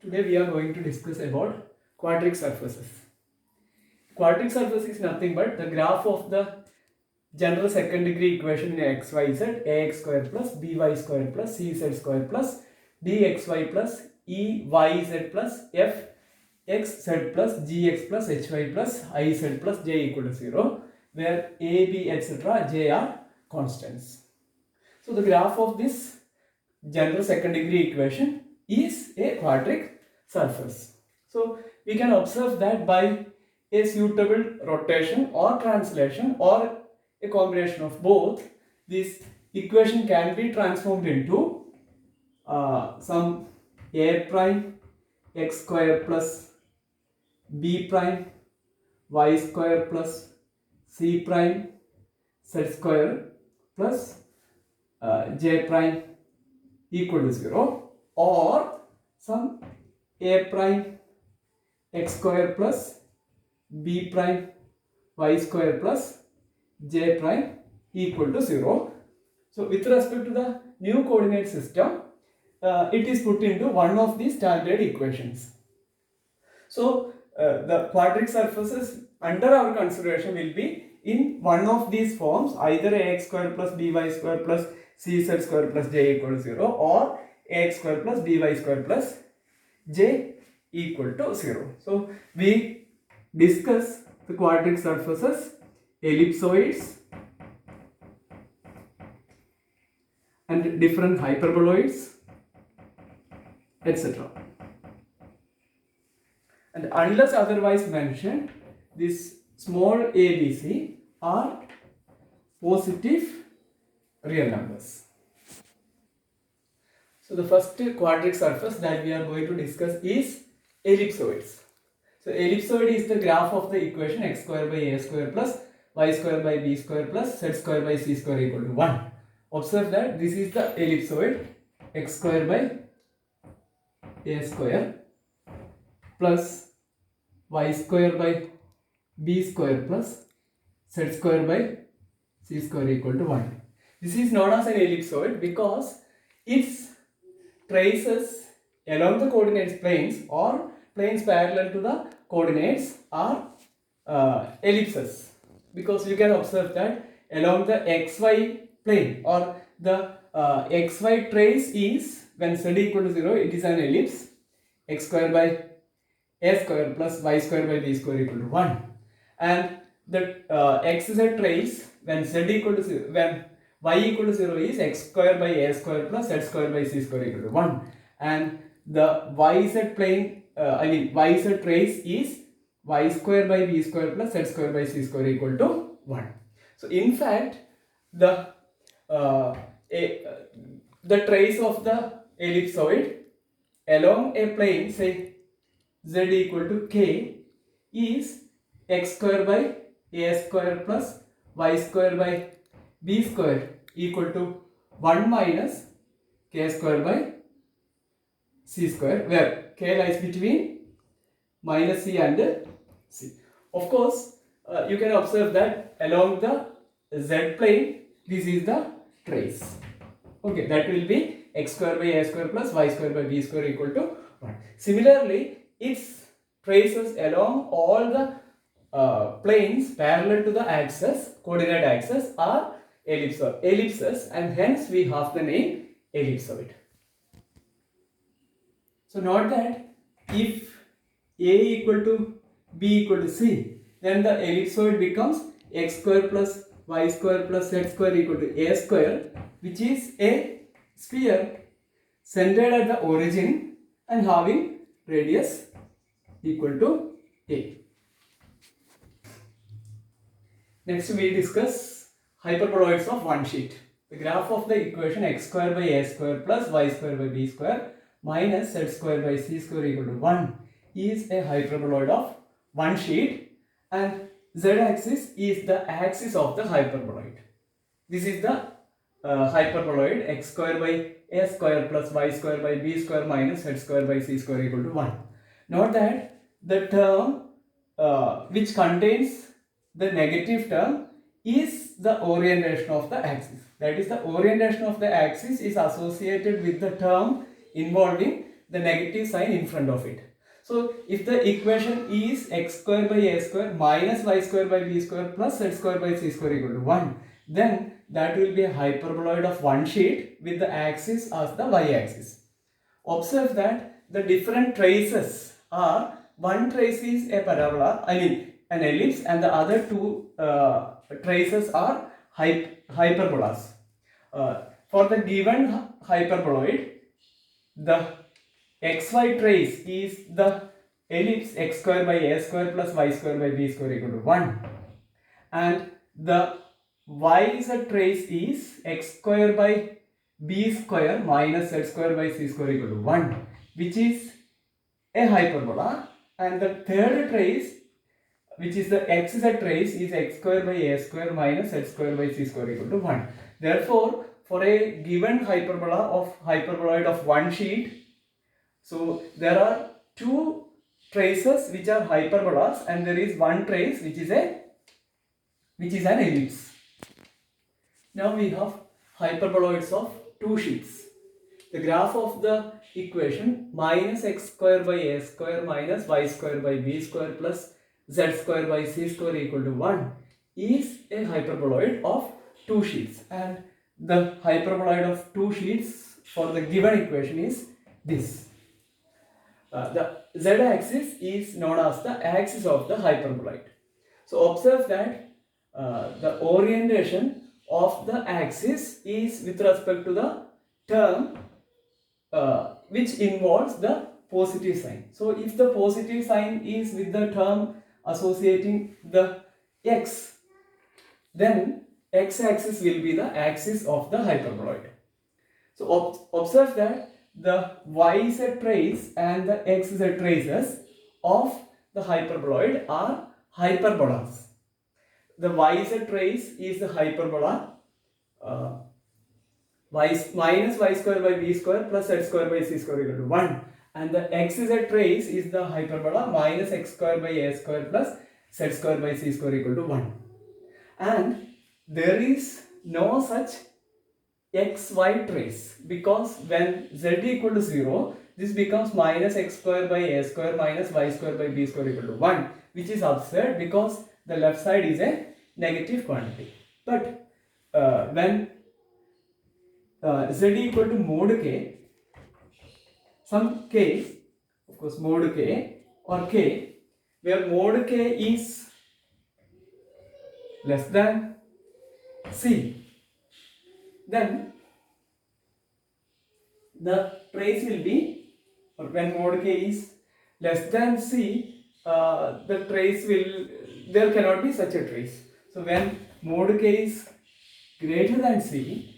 Today we are going to discuss about quadratic surfaces. Quadratic surface is nothing but the graph of the general second degree equation in xyz, ax square plus by square plus cz square plus dxy plus eyz plus fxz plus gx plus hy plus iz plus j equal to 0, where a, b, etc. j are constants. So the graph of this general second degree equation is a quadratic surface. So we can observe that by a suitable rotation or translation or a combination of both, this equation can be transformed into some a prime x square plus b prime y square plus c prime z square plus j prime equal to 0, or some a prime x square plus b prime y square plus j prime equal to 0. So with respect to the new coordinate system, it is put into one of the standard equations. So the quadratic surfaces under our consideration will be in one of these forms, either ax square plus by square plus cz square plus j equal to 0, or ax square plus by square plus j equal to 0. So we discuss the quadratic surfaces, ellipsoids and different hyperboloids, etc. And unless otherwise mentioned, these small abc are positive real numbers. So the first quadratic surface that we are going to discuss is ellipsoids. So ellipsoid is the graph of the equation x square by a square plus y square by b square plus z square by c square equal to 1. Observe that this is the ellipsoid x square by a square plus y square by b square plus z square by c square equal to 1. This is known as an ellipsoid because its traces along the coordinates planes or planes parallel to the coordinates are ellipses, because you can observe that along the xy plane or the xy trace is, when z equal to 0, it is an ellipse, x square by a square plus y square by b square equal to 1, and the xz trace when z equal to 0, when y equal to 0 is x square by a square plus z square by c square equal to 1, and the yz plane yz trace is y square by b square plus z square by c square equal to 1. So in fact the the trace of the ellipsoid along a plane, say z equal to k, is x square by a square plus y square by b square equal to 1 minus k square by c square, where k lies between minus c and c. Of course, you can observe that along the z plane, this is the trace. Okay, that will be x square by a square plus y square by b square equal to 1. Similarly, its traces along all the planes parallel to the axis, coordinate axis, are ellipses, and hence we have the name ellipsoid. So note that if a equal to b equal to c, then the ellipsoid becomes x square plus y square plus z square equal to a square, which is a sphere centered at the origin and having radius equal to a. Next we discuss hyperboloids of one sheet. The graph of the equation x square by a square plus y square by b square minus z square by c square equal to 1 is a hyperboloid of one sheet, and z-axis is the axis of the hyperboloid. This is the hyperboloid x square by a square plus y square by b square minus z square by c square equal to 1. Note that the term which contains the negative term is the orientation of the axis. That is, the orientation of the axis is associated with the term involving the negative sign in front of it. So if the equation is x square by a square minus y square by b square plus z square by c square equal to 1, then that will be a hyperboloid of one sheet with the axis as the y-axis. Observe that the different traces are, one trace is a parabola, I mean an ellipse, and the other two traces are hyperbolas. For the given hyperboloid, the xy trace is the ellipse x square by a square plus y square by b square equal to 1, and the yz trace is x square by b square minus z square by c square equal to 1, which is a hyperbola, and the third trace, which is the xz trace, is x square by a square minus z square by c square equal to 1. Therefore, for a given hyperboloid of one sheet, so there are two traces which are hyperbolas, and there is one trace which is an ellipse. Now we have hyperboloids of two sheets. The graph of the equation minus x square by a square minus y square by b square plus z square by c square equal to 1 is a hyperboloid of two sheets, and the hyperboloid of two sheets for the given equation is this. The z-axis is known as the axis of the hyperboloid. So observe that the orientation of the axis is with respect to the term which involves the positive sign. So if the positive sign is with the term associating the x, then x-axis will be the axis of the hyperboloid. So observe that the yz trace and the xz traces of the hyperboloid are hyperbolas. The yz trace is the hyperbola minus y square by b square plus z square by c square equal to 1, and the xz trace is the hyperbola minus x square by a square plus z square by c square equal to 1. And there is no such xy trace, because when z equal to 0, this becomes minus x square by a square minus y square by b square equal to 1, which is absurd because the left side is a negative quantity. But when z equal to mod k, some k, of course mod k or k, where mod k is less than c, then the trace will be, or when mod k is less than c, the trace will, there cannot be such a trace. So when mod k is greater than c,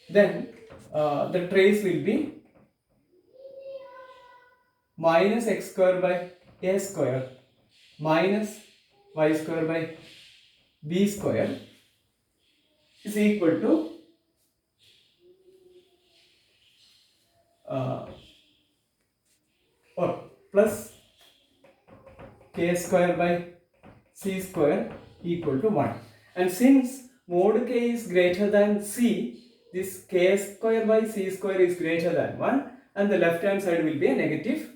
then the trace will be minus x square by a square minus y square by b square is equal to or plus k square by c square equal to 1. And since mod k is greater than c, this k square by c square is greater than 1, and the left hand side will be a negative.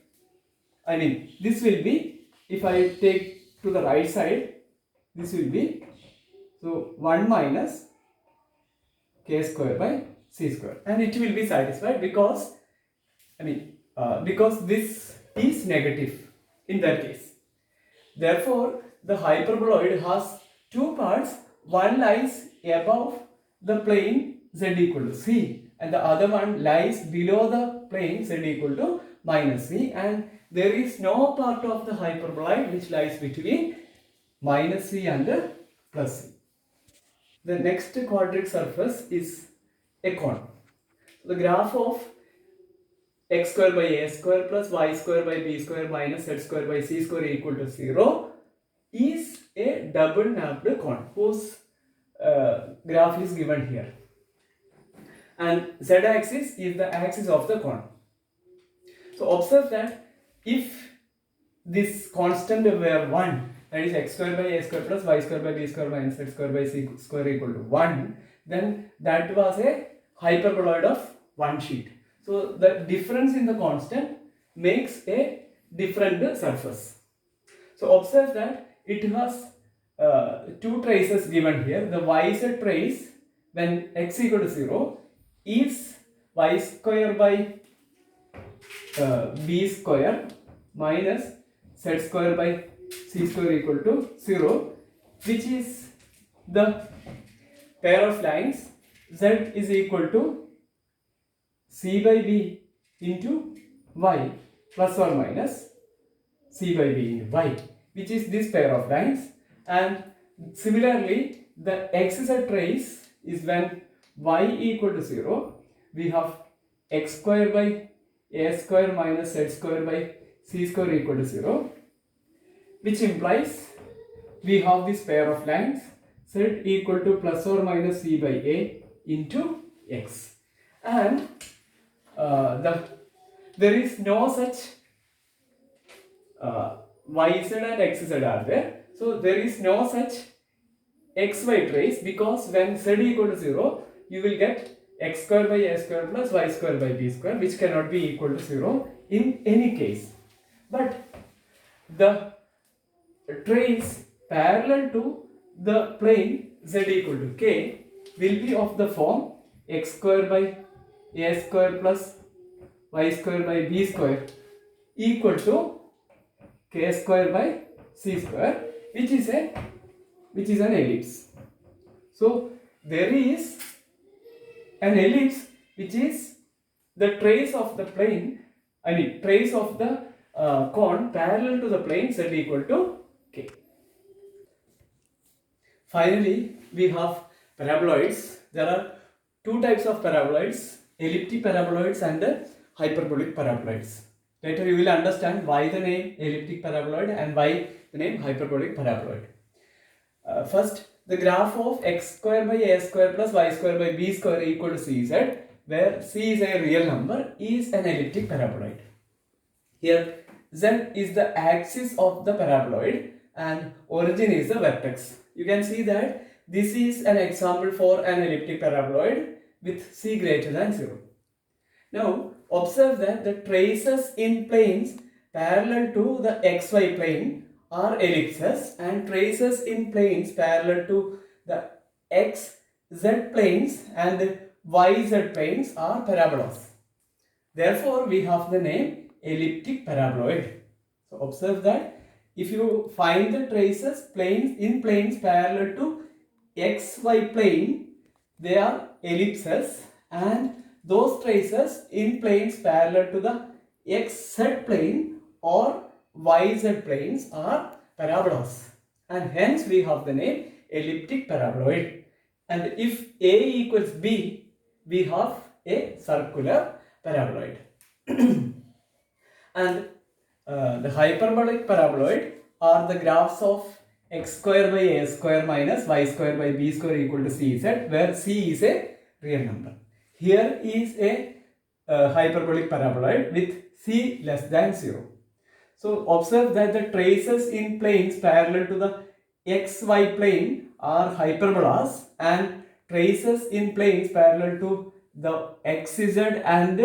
I mean, this will be, if I take to the right side, this will be, so 1 minus k square by c square, and it will be satisfied because, because this is negative in that case. Therefore, the hyperboloid has two parts. One lies above the plane z equal to c, and the other one lies below the plane z equal to minus c, and there is no part of the hyperboloid which lies between minus c and plus c. The next quadratic surface is a cone. The graph of x square by a square plus y square by b square minus z square by c square equal to 0 is a double napped cone whose graph is given here, and z-axis is the axis of the cone. So observe that if this constant were 1, that is x square by a square plus y square by b square minus z square by c square equal to 1, then that was a hyperboloid of one sheet. So the difference in the constant makes a different surface. So observe that it has two traces given here. The yz trace when x equal to 0 is y square by b square minus z square by c square equal to 0, which is the pair of lines z is equal to c by b into y plus or minus c by b into y, which is this pair of lines. And similarly, the xz trace is when y equal to 0, we have x square by a square minus z square by c square equal to 0, which implies we have this pair of lines z equal to plus or minus c by a into x. And there is no such yz and xz are there. So there is no such xy trace, because when z equal to 0, you will get x square by a square plus y square by b square, which cannot be equal to 0 in any case. But the trace parallel to the plane z equal to k will be of the form x square by a square plus y square by b square equal to k square by c square, which is an ellipse. So there is an ellipse which is the trace of the plane, trace of the cone parallel to the plane z equal to k. Finally, we have paraboloids. There are two types of paraboloids: elliptic paraboloids and hyperbolic paraboloids. Later you will understand why the name elliptic paraboloid and why the name hyperbolic paraboloid. First, the graph of x square by a square plus y square by b square equal to cz, where c is a real number, is an elliptic paraboloid. Here z is the axis of the paraboloid and origin is the vertex. You can see that this is an example for an elliptic paraboloid with c greater than 0. Now observe that the traces in planes parallel to the xy plane are ellipses, and traces in planes parallel to the xz planes and yz planes are parabolas. Therefore, we have the name elliptic paraboloid. So observe that if you find the traces in planes parallel to xy plane, they are ellipses, and those traces in planes parallel to the xz plane or yz planes are parabolas, and hence we have the name elliptic paraboloid. And if a equals b, we have a circular paraboloid. And the hyperbolic paraboloid are the graphs of x square by a square minus y square by b square equal to cz, where c is a real number. Here is a hyperbolic paraboloid with c less than 0. So observe that the traces in planes parallel to the xy plane are hyperbolas, and traces in planes parallel to the xz and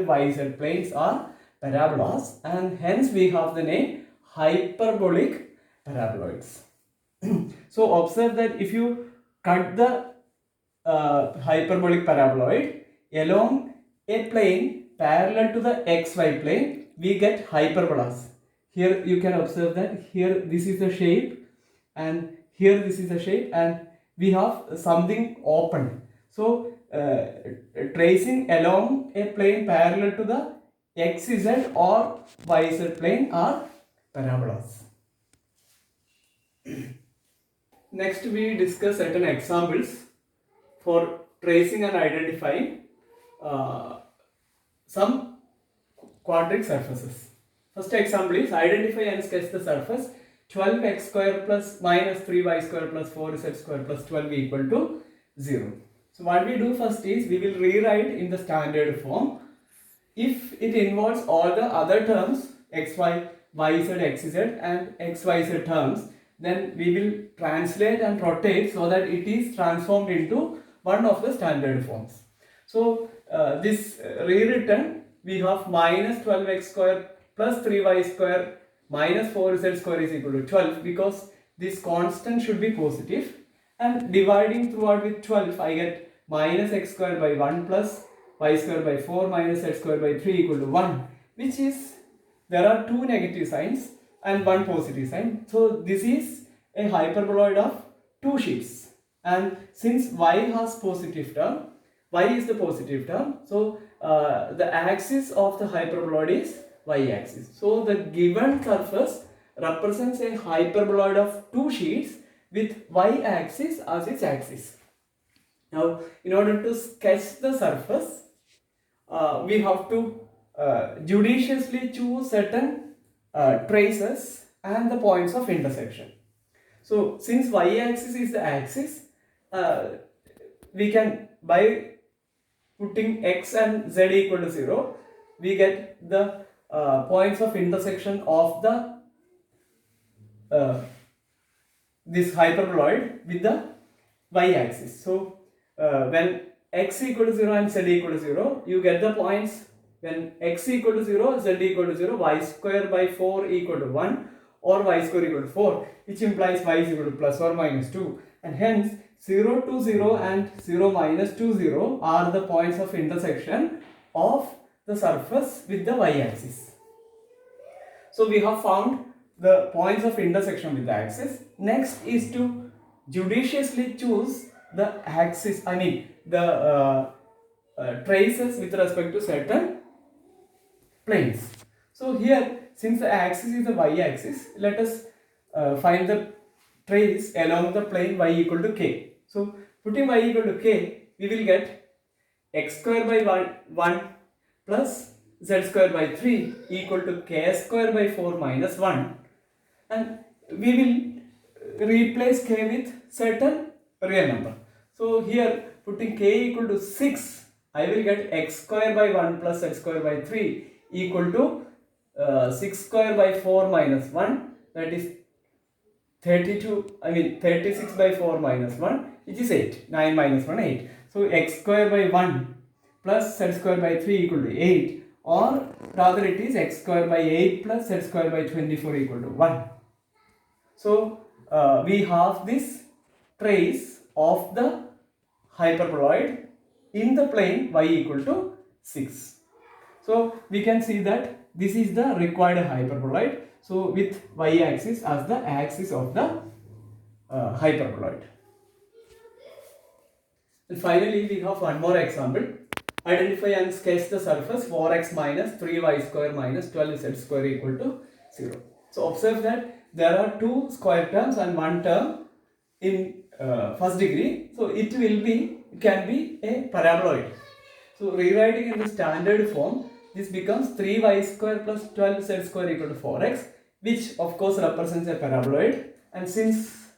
yz planes are parabolas, and hence we have the name hyperbolic paraboloids. So observe that if you cut the hyperbolic paraboloid along a plane parallel to the xy plane, we get hyperbolas. Here you can observe that here this is the shape and here this is the shape, and we have something open. So tracing along a plane parallel to the xz or yz plane are parabolas. Next we discuss certain examples for tracing and identifying some quadric surfaces. First example is identify and sketch the surface 12x square plus minus 3y square plus 4z square plus 12 equal to 0. So what we do first is we will rewrite in the standard form. If it involves all the other terms xy, yz, xz and xyz terms, then we will translate and rotate so that it is transformed into one of the standard forms. So this rewritten, we have minus 12x square plus 3y square minus 4z square is equal to 12, because this constant should be positive, and dividing throughout with 12 I get minus x square by 1 plus y square by 4 minus z square by 3 equal to 1, which is, there are two negative signs and one positive sign. So this is a hyperboloid of two sheets, and since y has positive term, y is the positive term, so the axis of the hyperboloid is y-axis. So the given surface represents a hyperboloid of two sheets with y-axis as its axis. Now, in order to sketch the surface, we have to judiciously choose certain traces and the points of intersection. So, since y-axis is the axis, we can, by putting x and z equal to 0, we get the points of intersection of the this hyperboloid with the y-axis. So, when x equal to 0 and z equal to 0, you get the points when x equal to 0, z equal to 0, y square by 4 equal to 1, or y square equal to 4, which implies y is equal to plus or minus 2, and hence 0 to 0 and 0 minus 2 0 are the points of intersection of the surface with the y-axis. So we have found the points of intersection with the axis. Next is to judiciously choose the axis, I mean the traces with respect to certain planes. So here, since the axis is the y-axis, let us find the trace along the plane y equal to k. So putting y equal to k, we will get x square by 1 plus z square by 3 equal to k square by 4 minus 1, and we will replace k with certain real number. So here, putting k equal to 6, I will get x square by 1 plus z square by 3 equal to 6 square by 4 minus 1, that is 36 by 4 minus 1, which is 8. 9 minus 1, 8. So x square by 1 plus z square by 3 equal to 8, or rather it is x square by 8 plus z square by 24 equal to 1. So we have this trace of the hyperboloid in the plane y equal to 6. So we can see that this is the required hyperboloid. So with y-axis as the axis of the hyperboloid. And finally, we have one more example. Identify and sketch the surface 4x minus 3y square minus 12z square equal to 0. So observe that there are two square terms and one term in first degree. So it can be a paraboloid. So rewriting in the standard form, this becomes 3y square plus 12z square equal to 4x, which of course represents a paraboloid, and since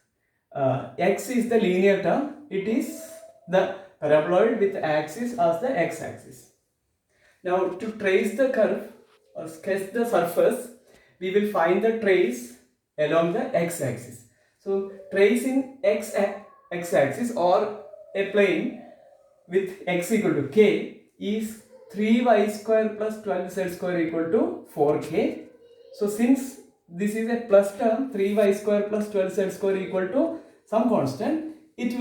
x is the linear term, it is the paraboloid with axis as the x-axis. Now to trace the curve or sketch the surface, we will find the trace along the x-axis. So tracing x-axis or a plane with x equal to k is 3y square plus 12z square equal to 4k. So since this is a plus term, 3y square plus 12z square equal to some constant, it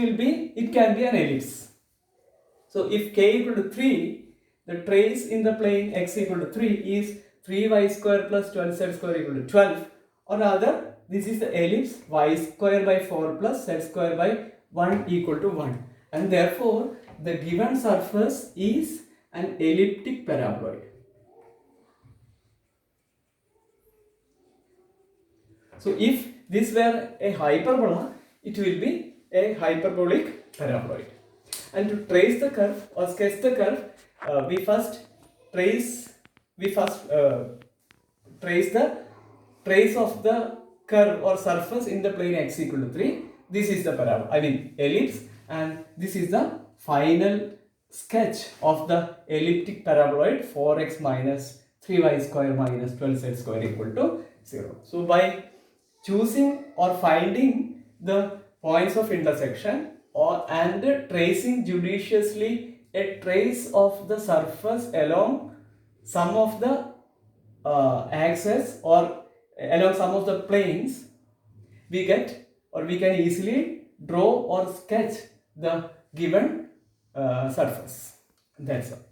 can be an ellipse. So if k equal to 3, the trace in the plane x equal to 3 is 3y square plus 12z square equal to 12, or rather this is the ellipse y square by 4 plus z square by 1 equal to 1, and therefore the given surface is an elliptic paraboloid. So if this were a hyperbola, it will be a hyperbolic paraboloid. And to trace the curve or sketch the curve, we first trace the trace of the curve or surface in the plane x equal to 3. This is the ellipse, and this is the final sketch of the elliptic paraboloid 4x minus 3y square minus 12z square equal to 0. So by choosing or finding the points of intersection and tracing judiciously a trace of the surface along some of the axes or along some of the planes, we get or we can easily draw or sketch the given surface. That's all.